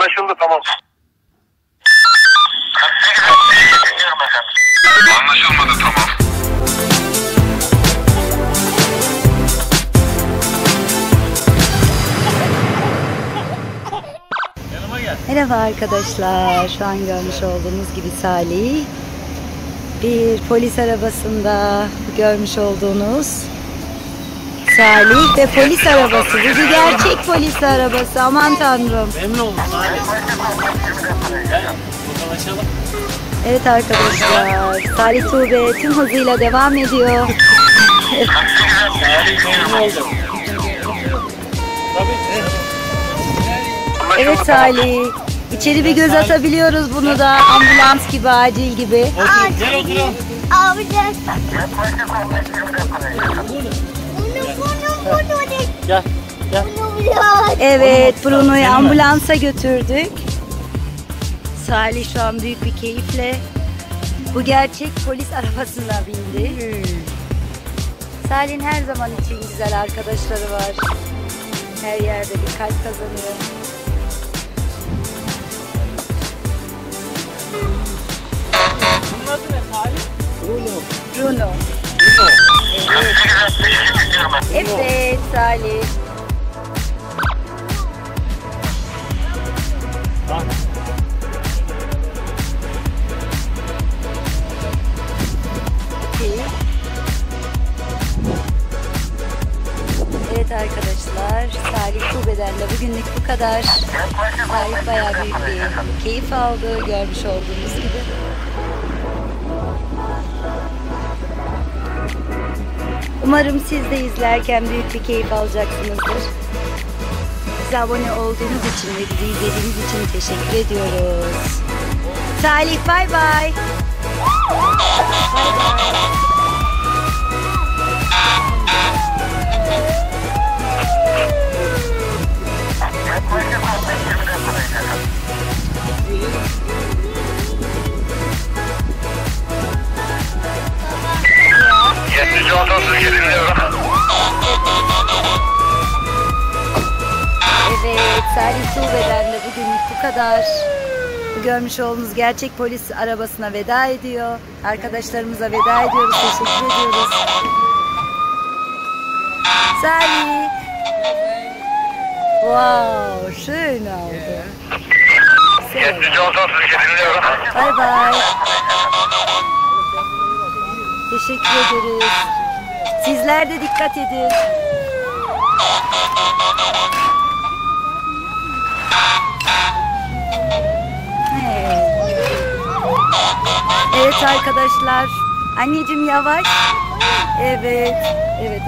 Anlaşıldı, tamam. Anlaşılmadı, tamam. Merhaba arkadaşlar. Şu an görmüş olduğunuz gibi Salih bir polis arabasında, görmüş olduğunuz Salih ve polis arabası. Bu bir gerçek polis arabası. Aman tanrım. Memnun oldum Salih. Gel bakalım. Evet arkadaşlar, Salih Tuğbe tüm hızıyla devam ediyor. Salih memnun oldum. Tabii. Evet Salih, içeri bir göz atabiliyoruz bunu da, ambulans gibi, acil gibi. Otur, gel oturalım. Abi gel. Gel, gel. Evet, Bruno'yu ambulansa götürdük. Salih şu an büyük bir keyifle bu gerçek polis arabasına bindi. Salih'in her zaman için güzel arkadaşları var. Her yerde bir kalp kazanıyor. Bunun adı ne Salih? Bruno. Bruno. Evet Salih. Bak. Evet arkadaşlar, Salih Tuğbe'den de bugünlük bu kadar. Salih bayağı büyük bir keyif aldı, görmüş olduğunuz gibi. Umarım siz de izlerken büyük bir keyif alacaksınızdır. Bize abone olduğunuz için ve bizi izlediğiniz için teşekkür ediyoruz. Salih bay bay. Bay bay. Yetmiş otuz dinliyorum. Evet, Salih Tuğbe'den de bugünlük bu kadar. Bu görmüş olduğunuz gerçek polis arabasına veda ediyor. Arkadaşlarımıza veda ediyoruz, teşekkür ediyoruz. Salih. Wow, schön oldu. Yetmiş otuz dinliyorum. Bay bay. Teşekkür ederiz. Sizler de dikkat edin. Evet arkadaşlar. Anneciğim yavaş. Evet. Evet.